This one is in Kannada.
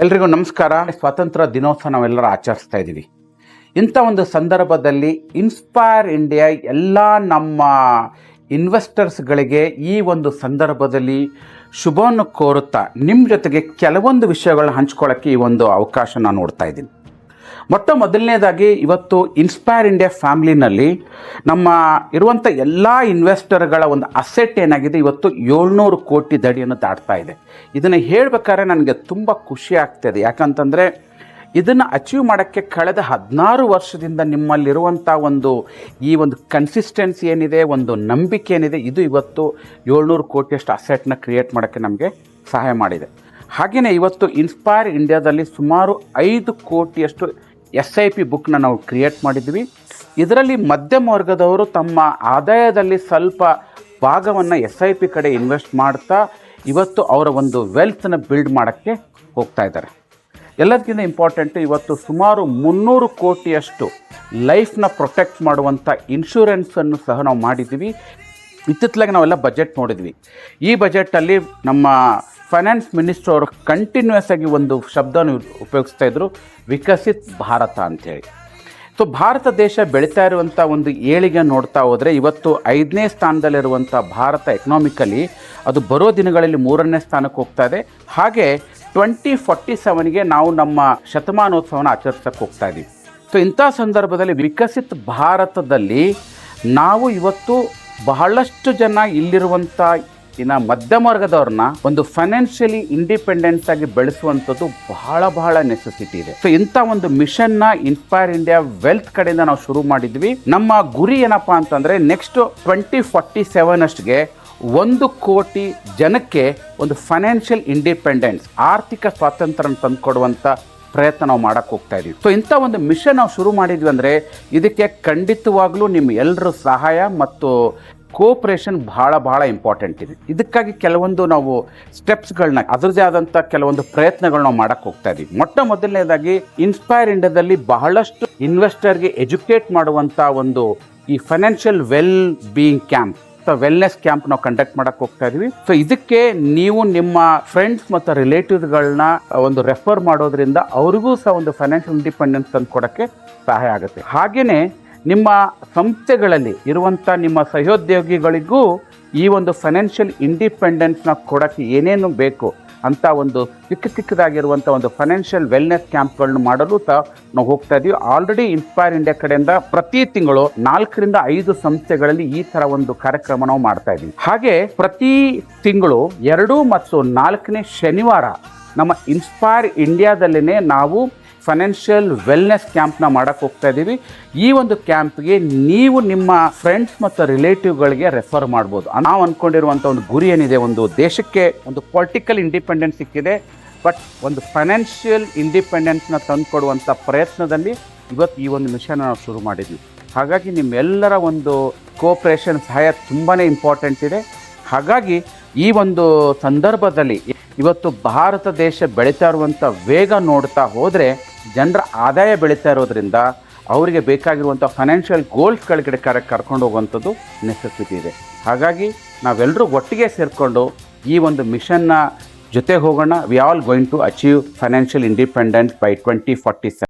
ಎಲ್ರಿಗೂ ನಮಸ್ಕಾರ. ಸ್ವಾತಂತ್ರ್ಯ ದಿನೋತ್ಸವ ನಾವೆಲ್ಲರೂ ಆಚರಿಸ್ತಾ ಇದ್ದೀವಿ. ಇಂಥ ಒಂದು ಸಂದರ್ಭದಲ್ಲಿ ಇನ್ಸ್ಪೈರ್ ಇಂಡಿಯಾ ಎಲ್ಲ ನಮ್ಮ ಇನ್ವೆಸ್ಟರ್ಸ್ಗಳಿಗೆ ಈ ಒಂದು ಸಂದರ್ಭದಲ್ಲಿ ಶುಭವನ್ನು ಕೋರುತ್ತಾ ನಿಮ್ಮ ಜೊತೆಗೆ ಕೆಲವೊಂದು ವಿಷಯಗಳನ್ನ ಹಂಚ್ಕೊಳ್ಳೋಕ್ಕೆ ಈ ಒಂದು ಅವಕಾಶ ನಾನು ನೋಡ್ತಾ ಇದ್ದೀನಿ. ಮೊದಲನೇದಾಗಿ ಇವತ್ತು ಇನ್ಸ್ಪೈರ್ ಇಂಡಿಯಾ ಫ್ಯಾಮ್ಲಿನಲ್ಲಿ ನಮ್ಮ ಇರುವಂಥ ಎಲ್ಲ ಇನ್ವೆಸ್ಟರ್ಗಳ ಒಂದು ಅಸೆಟ್ ಏನಾಗಿದೆ, ಇವತ್ತು 700 ಕೋಟಿ ದಡಿಯನ್ನು ದಾಟ್ತಾ ಇದೆ. ಇದನ್ನು ಹೇಳಬೇಕಾದ್ರೆ ನನಗೆ ತುಂಬ ಖುಷಿ ಆಗ್ತಾಯಿದೆ. ಯಾಕಂತಂದರೆ ಇದನ್ನು ಅಚೀವ್ ಮಾಡೋಕ್ಕೆ ಕಳೆದ 16 ವರ್ಷದಿಂದ ನಿಮ್ಮಲ್ಲಿರುವಂಥ ಈ ಒಂದು ಕನ್ಸಿಸ್ಟೆನ್ಸಿ ಏನಿದೆ, ಒಂದು ನಂಬಿಕೆ ಏನಿದೆ, ಇದು ಇವತ್ತು 700 ಕೋಟಿಯಷ್ಟು ಅಸೆಟ್ನ ಕ್ರಿಯೇಟ್ ಮಾಡೋಕ್ಕೆ ನಮಗೆ ಸಹಾಯ ಮಾಡಿದೆ. ಹಾಗೆಯೇ ಇವತ್ತು ಇನ್ಸ್ಪೈರ್ ಇಂಡಿಯಾದಲ್ಲಿ ಸುಮಾರು 5 ಕೋಟಿಯಷ್ಟು SIP ಬುಕ್ನ ನಾವು ಕ್ರಿಯೇಟ್ ಮಾಡಿದ್ವಿ. ಇದರಲ್ಲಿ ಮಧ್ಯಮ ವರ್ಗದವರು ತಮ್ಮ ಆದಾಯದಲ್ಲಿ ಸ್ವಲ್ಪ ಭಾಗವನ್ನು SIP ಕಡೆ ಇನ್ವೆಸ್ಟ್ ಮಾಡ್ತಾ ಇವತ್ತು ಅವರ ಒಂದು ವೆಲ್ತ್ನ ಬಿಲ್ಡ್ ಮಾಡೋಕ್ಕೆ ಹೋಗ್ತಾ ಇದ್ದಾರೆ. ಎಲ್ಲದಕ್ಕಿಂತ ಇಂಪಾರ್ಟೆಂಟು, ಇವತ್ತು ಸುಮಾರು 300 ಕೋಟಿಯಷ್ಟು ಲೈಫ್ನ ಪ್ರೊಟೆಕ್ಟ್ ಮಾಡುವಂಥ ಇನ್ಶೂರೆನ್ಸನ್ನು ಸಹ ನಾವು ಮಾಡಿದ್ವಿ. ಇತ್ತಿತ್ತಲಾಗಿ ನಾವೆಲ್ಲ ಬಜೆಟ್ ನೋಡಿದ್ವಿ. ಈ ಬಜೆಟಲ್ಲಿ ನಮ್ಮ ಫೈನಾನ್ಸ್ ಮಿನಿಸ್ಟ್ರ್ ಅವರು ಕಂಟಿನ್ಯೂಸ್ ಆಗಿ ಒಂದು ಶಬ್ದವನ್ನು ಉಪಯೋಗಿಸ್ತಾ ಇದ್ದರು, ವಿಕಸಿತ್ ಭಾರತ ಅಂಥೇಳಿ. ಸೊ ಭಾರತ ದೇಶ ಬೆಳೀತಾ ಇರುವಂಥ ಒಂದು ಏಳಿಗೆ ನೋಡ್ತಾ ಹೋದರೆ ಇವತ್ತು 5ನೇ ಸ್ಥಾನದಲ್ಲಿರುವಂಥ ಭಾರತ ಎಕನಾಮಿಕಲಿ ಅದು ಬರೋ ದಿನಗಳಲ್ಲಿ 3ನೇ ಸ್ಥಾನಕ್ಕೆ ಹೋಗ್ತಾ ಇದೆ. ಹಾಗೆ 2047ಗೆ ನಾವು ನಮ್ಮ ಶತಮಾನೋತ್ಸವನ ಆಚರಿಸೋಕ್ಕೆ ಹೋಗ್ತಾ ಇದ್ದೀವಿ. ಸೊ ಇಂಥ ಸಂದರ್ಭದಲ್ಲಿ ವಿಕಸಿತ್ ಭಾರತದಲ್ಲಿ ನಾವು ಇವತ್ತು ಬಹಳಷ್ಟು ಜನ ಇಲ್ಲಿರುವಂಥ ಮಧ್ಯಮ ವರ್ಗದವ್ರನ್ನ ಒಂದು ಫೈನಾನ್ಷಿಯಲಿ ಇಂಡಿಪೆಂಡೆನ್ಸ್ ಆಗಿ ಬೆಳೆಸುವಂಥದ್ದು ಬಹಳ ನೆಸೆಸಿಟಿ ಇದೆ. ಸೊ ಇಂಥ ಒಂದು ಮಿಷನ್ನ ಇನ್ಸ್ಪೈರ್ ಇಂಡಿಯಾ ವೆಲ್ತ್ ಕಡೆಯಿಂದ ನಾವು ಶುರು ಮಾಡಿದ್ವಿ. ನಮ್ಮ ಗುರಿ ಏನಪ್ಪಾ ಅಂತಂದರೆ ನೆಕ್ಸ್ಟ್ 2047 ಅಷ್ಟಿಗೆ 1 ಕೋಟಿ ಜನಕ್ಕೆ ಒಂದು ಫೈನಾನ್ಷಿಯಲ್ ಇಂಡಿಪೆಂಡೆನ್ಸ್, ಆರ್ಥಿಕ ಸ್ವಾತಂತ್ರ್ಯ ತಂದುಕೊಡುವಂಥ ಪ್ರಯತ್ನ ನಾವು ಮಾಡೋಕ್ಕೆ ಹೋಗ್ತಾ ಇದ್ದೀವಿ. ಸೊ ಇಂಥ ಒಂದು ಮಿಷನ್ ನಾವು ಶುರು ಮಾಡಿದ್ವಿ ಅಂದರೆ ಇದಕ್ಕೆ ಖಂಡಿತವಾಗ್ಲೂ ನಿಮ್ಮ ಎಲ್ಲರ ಸಹಾಯ ಮತ್ತು ಕೋಆಪ್ರೇಷನ್ ಬಹಳ ಇಂಪಾರ್ಟೆಂಟ್ ಇದೆ. ಇದಕ್ಕಾಗಿ ಕೆಲವೊಂದು ನಾವು ಸ್ಟೆಪ್ಸ್ಗಳನ್ನ, ಅದರದ್ದೇ ಆದಂಥ ಕೆಲವೊಂದು ಪ್ರಯತ್ನಗಳನ್ನ ನಾವು ಮಾಡೋಕ್ಕೆ ಹೋಗ್ತಾ ಇದ್ದೀವಿ. ಮೊದಲನೇದಾಗಿ ಇನ್ಸ್ಪೈರ್ ಇಂಡಿಯಾದಲ್ಲಿ ಬಹಳಷ್ಟು ಇನ್ವೆಸ್ಟರ್ಗೆ ಎಜುಕೇಟ್ ಮಾಡುವಂಥ ಈ financial well being camp, wellness camp ನಾವು ಕಂಡಕ್ಟ್ ಮಾಡಕ್ಕೆ ಹೋಗ್ತಾ ಇದೀವಿ. ಸೊ ಇದಕ್ಕೆ ನೀವು ನಿಮ್ಮ ಫ್ರೆಂಡ್ಸ್ ಮತ್ತು ರಿಲೇಟಿವ್ಸ್ಗಳನ್ನ ರೆಫರ್ ಮಾಡೋದ್ರಿಂದ ಅವ್ರಿಗೂ ಸಹ ಒಂದು ಫೈನಾನ್ಷಿಯಲ್ ಇಂಡಿಪೆಂಡೆನ್ಸ್ ತಂದು ಕೊಡೋಕ್ಕೆ ಸಹಾಯ ಆಗುತ್ತೆ. ಹಾಗೆಯೇ ನಿಮ್ಮ ಸಂಸ್ಥೆಗಳಲ್ಲಿ ಇರುವಂಥ ನಿಮ್ಮ ಸಹೋದ್ಯೋಗಿಗಳಿಗೂ ಈ ಒಂದು ಫೈನಾನ್ಷಿಯಲ್ ಇಂಡಿಪೆಂಡೆನ್ಸ್ನ ಕೊಡೋಕ್ಕೆ ಏನೇನು ಬೇಕು ಅಂತ ಚಿಕ್ಕದಾಗಿರುವಂಥ ಒಂದು ಫೈನಾನ್ಷಿಯಲ್ ವೆಲ್ನೆಸ್ ಕ್ಯಾಂಪ್ಗಳನ್ನ ಮಾಡಲು ಸಹ ನಾವು ಹೋಗ್ತಾ ಇದ್ದೀವಿ. ಆಲ್ರೆಡಿ ಇನ್ಸ್ಪೈರ್ ಇಂಡಿಯಾ ಕಡೆಯಿಂದ ಪ್ರತಿ ತಿಂಗಳು 4 ರಿಂದ 5 ಸಂಸ್ಥೆಗಳಲ್ಲಿ ಈ ಥರ ಒಂದು ಕಾರ್ಯಕ್ರಮ ನಾವು ಮಾಡ್ತಾ ಇದ್ದೀವಿ. ಹಾಗೆ ಪ್ರತಿ ತಿಂಗಳು 2 ಮತ್ತು 4ನೇ ಶನಿವಾರ ನಮ್ಮ ಇನ್ಸ್ಪೈರ್ ಇಂಡಿಯಾದಲ್ಲೇ ನಾವು ಫೈನಾನ್ಷಿಯಲ್ ವೆಲ್ನೆಸ್ ಕ್ಯಾಂಪ್ನ ಮಾಡೋಕ್ಕೆ ಹೋಗ್ತಾ ಇದ್ದೀವಿ. ಈ ಒಂದು ಕ್ಯಾಂಪ್ಗೆ ನೀವು ನಿಮ್ಮ ಫ್ರೆಂಡ್ಸ್ ಮತ್ತು ರಿಲೇಟಿವ್ಗಳಿಗೆ ರೆಫರ್ ಮಾಡ್ಬೋದು. ನಾವು ಅಂದ್ಕೊಂಡಿರುವಂಥ ಒಂದು ಗುರಿ ಏನಿದೆ, ಒಂದು ದೇಶಕ್ಕೆ ಒಂದು ಪೊಲಿಟಿಕಲ್ ಇಂಡಿಪೆಂಡೆನ್ಸ್ ಸಿಕ್ಕಿದೆ, ಬಟ್ ಒಂದು ಫೈನಾನ್ಷಿಯಲ್ ಇಂಡಿಪೆಂಡೆನ್ಸ್ನ ತಂದುಕೊಡುವಂಥ ಪ್ರಯತ್ನದಲ್ಲಿ ಇವತ್ತು ಈ ಒಂದು ಮಿಷನ್ ನಾವು ಶುರು ಮಾಡಿದ್ವಿ. ಹಾಗಾಗಿ ನಿಮ್ಮೆಲ್ಲರ ಒಂದು ಕೋಆಪ್ರೇಷನ್ ಸಹಾಯ ತುಂಬಾ ಇಂಪಾರ್ಟೆಂಟ್ ಇದೆ. ಹಾಗಾಗಿ ಈ ಒಂದು ಸಂದರ್ಭದಲ್ಲಿ ಇವತ್ತು ಭಾರತ ದೇಶ ಬೆಳೀತಾ ಇರುವಂಥ ವೇಗ ನೋಡ್ತಾ ಹೋದರೆ ಜನರ ಆದಾಯ ಬೆಳೀತಾ ಇರೋದ್ರಿಂದ ಅವರಿಗೆ ಬೇಕಾಗಿರುವಂಥ ಫೈನಾನ್ಷಿಯಲ್ ಗೋಲ್ಸ್ಗಳ ಕಡೆ ಕರ್ಕೊಂಡು ಹೋಗುವಂಥದ್ದು ನೆಸೆಸಿಟಿ ಇದೆ. ಹಾಗಾಗಿ ನಾವೆಲ್ಲರೂ ಒಟ್ಟಿಗೆ ಸೇರಿಕೊಂಡು ಈ ಒಂದು ಮಿಷನ್ನ ಜೊತೆ ಹೋಗೋಣ. We all going to achieve financial independence by 2047.